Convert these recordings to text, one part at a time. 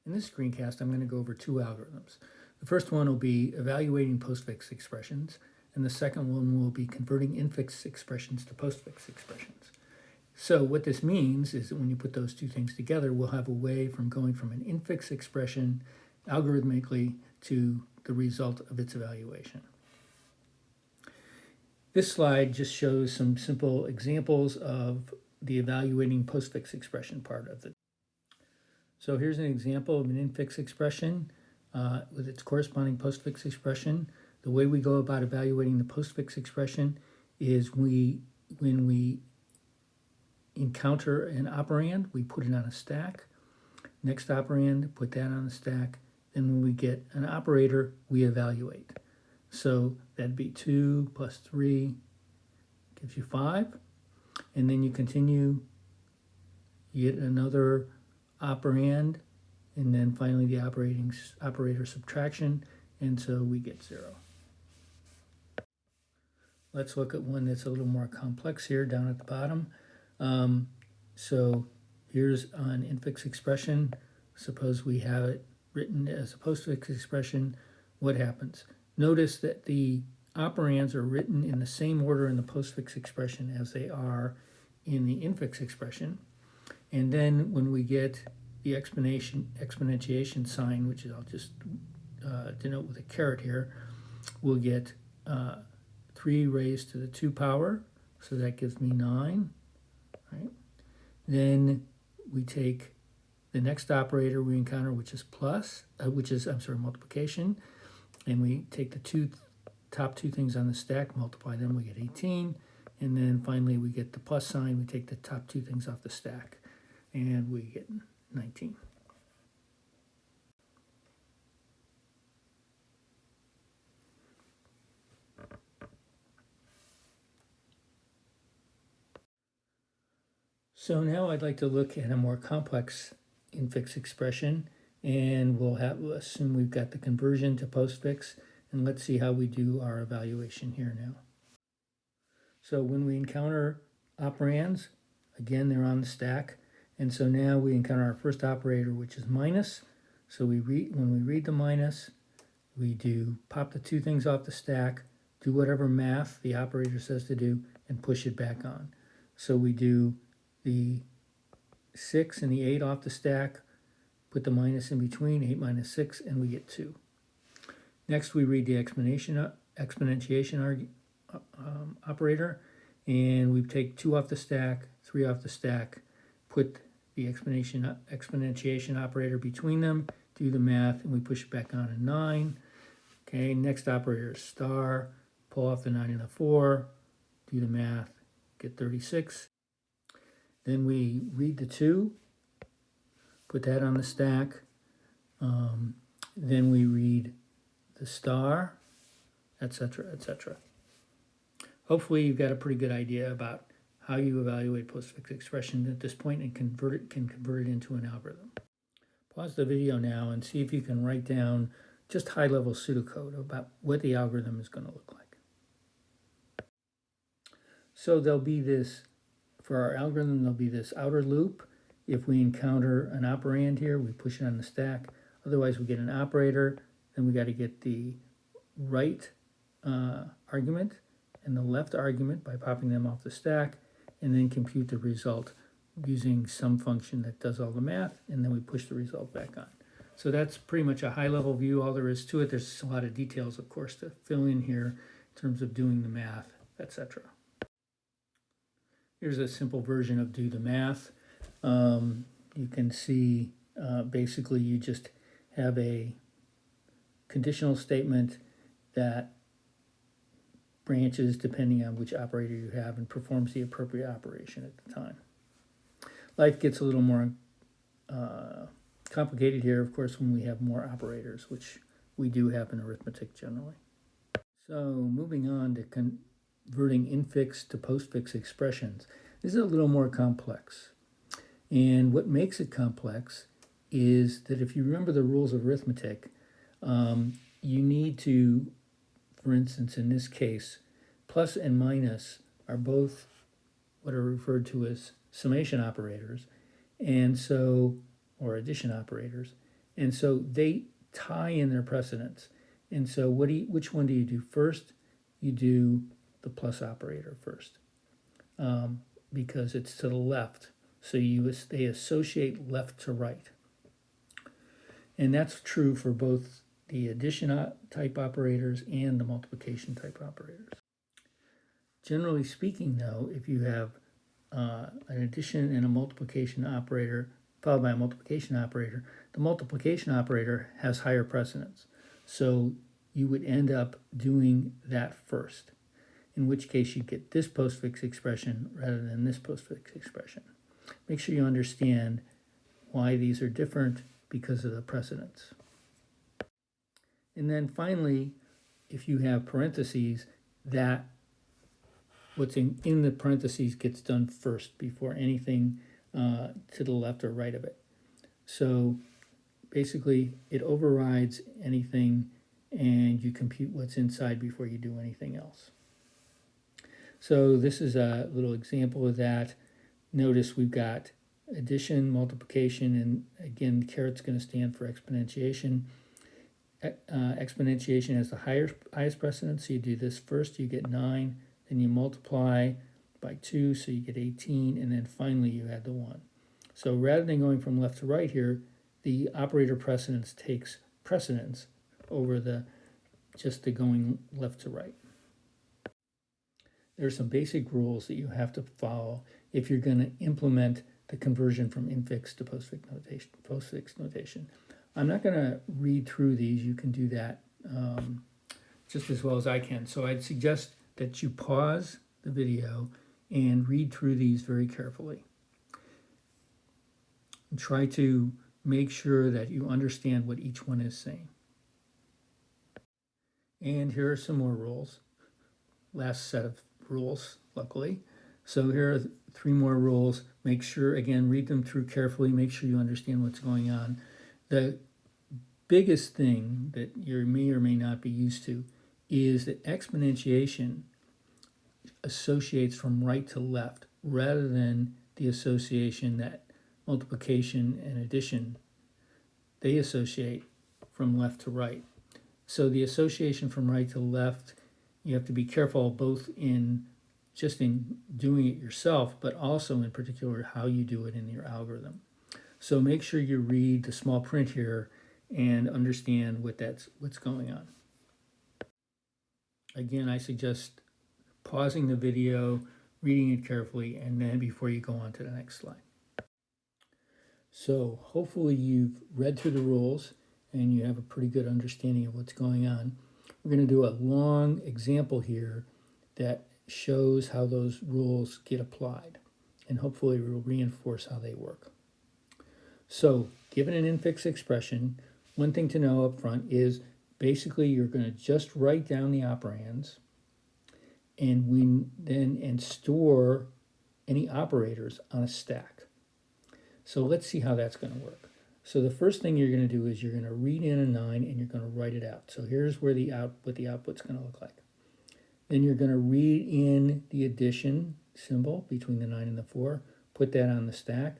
In this screencast, I'm going to go over two algorithms. The first one will be evaluating postfix expressions, and the second one will be converting infix expressions to postfix expressions. So what this means is that when you put those two things together, we'll have a way from going from an infix expression algorithmically to the result of its evaluation. This slide just shows some simple examples of the evaluating postfix expression part of it. So here's an example of an infix expression with its corresponding postfix expression. The way we go about evaluating the postfix expression is when we encounter an operand, we put it on a stack. Next operand, put that on the stack. Then when we get an operator, we evaluate. So that'd be 2 plus 3 gives you 5. And then you continue, you get another operand, and then finally the operator subtraction, and so we get 0. Let's look at one that's a little more complex here down at the bottom. So here's an infix expression. Suppose we have it written as a postfix expression. What happens? Notice that the operands are written in the same order in the postfix expression as they are in the infix expression. And then when we get the exponentiation sign, which I'll just denote with a caret here, we'll get 3 raised to the 2 power, so that gives me 9. Right? Then we take the next operator we encounter, which is multiplication, and we take the top two things on the stack, multiply them, we get 18, and then finally we get the plus sign, we take the top two things off the stack, and we get 19. So now I'd like to look at a more complex infix expression, and we'll assume we've got the conversion to postfix, and let's see how we do our evaluation here now. So when we encounter operands, again, they're on the stack, and so now we encounter our first operator, which is minus. So when we read the minus, we pop the two things off the stack, do whatever math the operator says to do, and push it back on. So we do the 6 and the 8 off the stack, put the minus in between, 8 minus 6, and we get 2. Next, we read the exponentiation operator, and we take 2 off the stack, 3 off the stack, put the exponentiation operator between them, do the math, and we push it back on a 9. Okay, next operator is star, pull off the 9 and the 4, do the math, get 36. Then we read the 2, put that on the stack. Then we read the star, etc., etc. Hopefully you've got a pretty good idea about how you evaluate postfix expression at this point and can convert it into an algorithm. Pause the video now and see if you can write down just high-level pseudocode about what the algorithm is going to look like. So there'll be this, for our algorithm, there'll be this outer loop. If we encounter an operand here, we push it on the stack. Otherwise, we get an operator. Then we got to get the right argument and the left argument by popping them off the stack, and then compute the result using some function that does all the math, and then we push the result back on. So that's pretty much a high-level view. All there is to it. There's a lot of details, of course, to fill in here in terms of doing the math, etc. Here's a simple version of do the math. You can see basically you just have a conditional statement that branches depending on which operator you have and performs the appropriate operation at the time. Life gets a little more complicated here, of course, when we have more operators, which we do have in arithmetic generally. So moving on to converting infix to postfix expressions. This is a little more complex. And what makes it complex is that if you remember the rules of arithmetic, you need to, for instance, in this case, plus and minus are both what are referred to as summation operators, and so, or addition operators. And so they tie in their precedence. And so which one do you do first? You do the plus operator first, because it's to the left. So they associate left to right. And that's true for both the addition type operators and the multiplication type operators. Generally speaking, though, if you have an addition and a multiplication operator followed by a multiplication operator, the multiplication operator has higher precedence. So you would end up doing that first, in which case you get this postfix expression rather than this postfix expression. Make sure you understand why these are different because of the precedence. And then finally, if you have parentheses, that what's in the parentheses gets done first before anything to the left or right of it. So basically it overrides anything and you compute what's inside before you do anything else. So this is a little example of that. Notice we've got addition, multiplication, and again, caret's going to stand for exponentiation. Exponentiation has the highest precedence, so you do this first, you get 9, then you multiply by 2, so you get 18, and then finally you add the 1. So rather than going from left to right here, the operator precedence takes precedence over just the going left to right. There are some basic rules that you have to follow if you're going to implement the conversion from infix to postfix notation. I'm not going to read through these. You can do that just as well as I can. So I'd suggest that you pause the video and read through these very carefully. And try to make sure that you understand what each one is saying. And here are some more rules. Last set of rules, luckily. So here are 3 more rules. Make sure, again, read them through carefully. Make sure you understand what's going on. The biggest thing that you may or may not be used to is that exponentiation associates from right to left rather than the association that multiplication and addition, they associate from left to right. So the association from right to left, you have to be careful both in doing it yourself, but also in particular how you do it in your algorithm. So make sure you read the small print here and understand what's going on. Again, I suggest pausing the video, reading it carefully, and then before you go on to the next slide. So hopefully you've read through the rules and you have a pretty good understanding of what's going on. We're going to do a long example here that shows how those rules get applied, and hopefully we'll reinforce how they work. So given an infix expression, one thing to know up front is basically you're going to just write down the operands and store any operators on a stack. So let's see how that's going to work. So the first thing you're going to do is you're going to read in a 9 and you're going to write it out. So here's where what the output's going to look like. Then you're going to read in the addition symbol between the 9 and the 4, put that on the stack,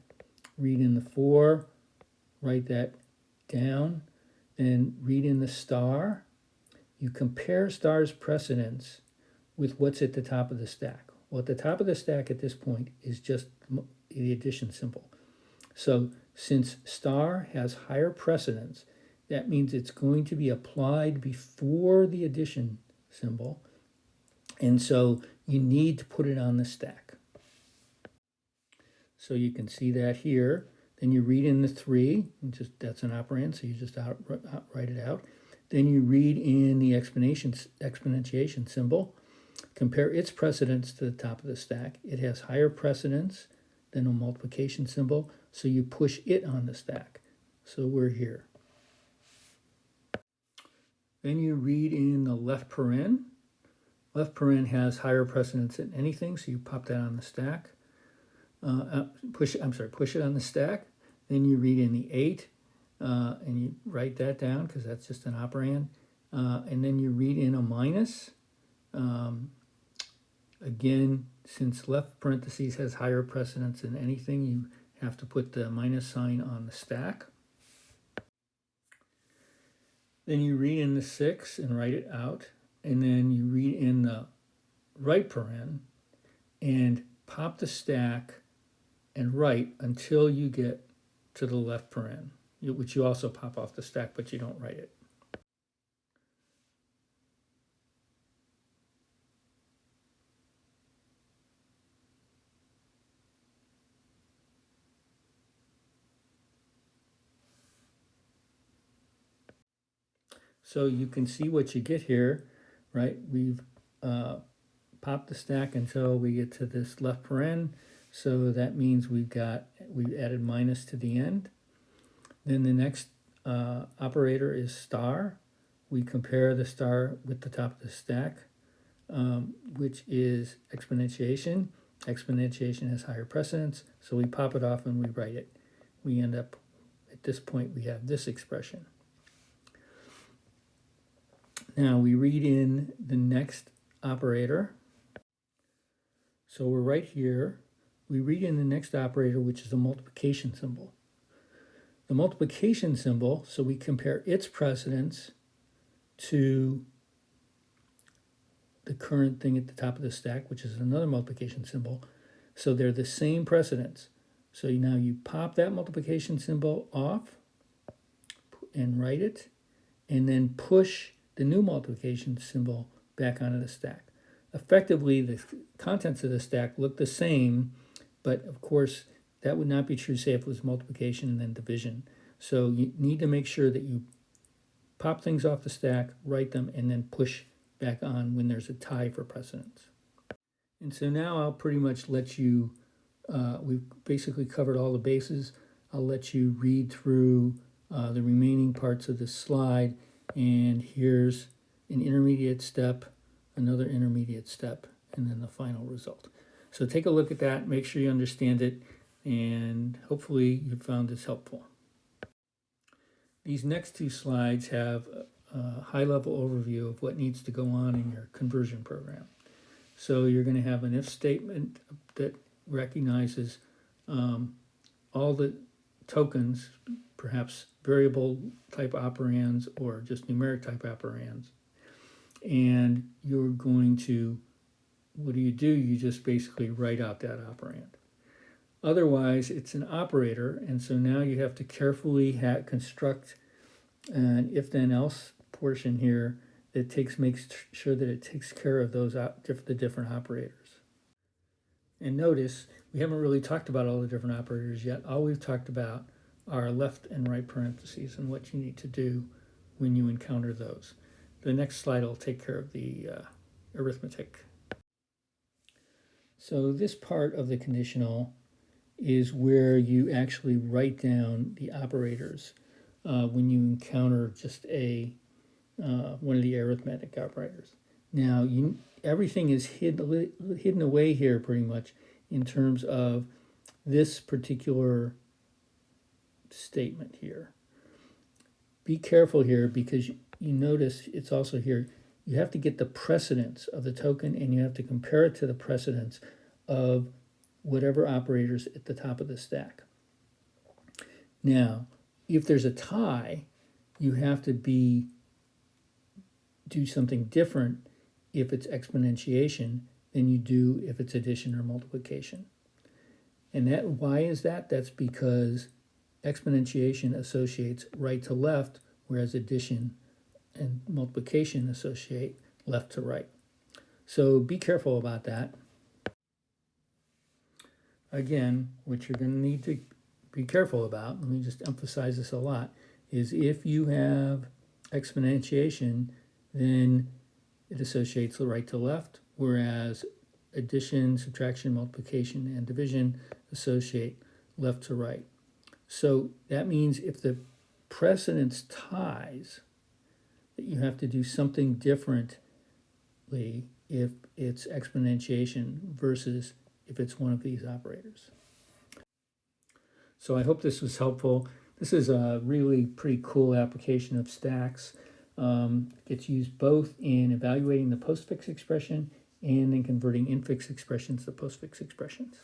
read in the 4, write that down, then read in the star. You compare star's precedence with what's at the top of the stack. Well, at the top of the stack at this point is just the addition symbol. So since star has higher precedence, that means it's going to be applied before the addition symbol. And so you need to put it on the stack. So you can see that here. Then you read in the 3, that's an operand, so you just write it out. Then you read in the exponentiation symbol, compare its precedence to the top of the stack. It has higher precedence than a multiplication symbol, so you push it on the stack. So we're here. Then you read in the left paren. Left paren has higher precedence than anything, so you pop that on the stack. Push it on the stack. Then you read in the 8, and you write that down because that's just an operand. And then you read in a minus. Again, since left parentheses has higher precedence than anything, you have to put the minus sign on the stack. Then you read in the 6 and write it out, and then you read in the right paren and pop the stack and write until you get to the left paren, which you also pop off the stack, but you don't write it. So you can see what you get here, right? We've popped the stack until we get to this left paren. So that means we've added minus to the end. Then the next operator is star. We compare the star with the top of the stack, which is exponentiation. Exponentiation has higher precedence, so we pop it off and we write it. We end up, at this point, we have this expression. Now we read in the next operator. So we're right here. We read in the next operator, which is a multiplication symbol. The multiplication symbol, so we compare its precedence to the current thing at the top of the stack, which is another multiplication symbol. So they're the same precedence. So now you pop that multiplication symbol off and write it, and then push the new multiplication symbol back onto the stack. Effectively, the contents of the stack look the same, but of course, that would not be true, say, if it was multiplication and then division. So you need to make sure that you pop things off the stack, write them, and then push back on when there's a tie for precedence. And so now I'll pretty much let you, we've basically covered all the bases. I'll let you read through the remaining parts of this slide, and here's an intermediate step, another intermediate step, and then the final result. So take a look at that, make sure you understand it, and hopefully you found this helpful. These next two slides have a high-level overview of what needs to go on in your conversion program. So you're going to have an if statement that recognizes all the tokens, perhaps variable type operands or just numeric type operands. And you're going to, what do? You just basically write out that operand. Otherwise, it's an operator, and so now you have to carefully construct an if-then-else portion here that makes sure that it takes care of those the different operators. And notice, we haven't really talked about all the different operators yet. All we've talked about are left and right parentheses and what you need to do when you encounter those. The next slide will take care of the arithmetic. So this part of the conditional is where you actually write down the operators when you encounter just one of the arithmetic operators. Now, everything is hidden away here pretty much in terms of this particular statement here. Be careful here because you notice it's also here. You have to get the precedence of the token and you have to compare it to the precedence of whatever operators at the top of the stack. Now, if there's a tie, you have to do something different if it's exponentiation than you do if it's addition or multiplication. And why is that? That's because exponentiation associates right to left, whereas addition and multiplication associate left to right. So be careful about that. Again, what you're going to need to be careful about, let me just emphasize this a lot, is if you have exponentiation, then it associates the right to left, whereas addition, subtraction, multiplication, and division associate left to right. So that means if the precedence ties, that you have to do something differently if it's exponentiation versus if it's one of these operators. So I hope this was helpful. This is a really pretty cool application of stacks. Gets used both in evaluating the postfix expression and in converting infix expressions to postfix expressions.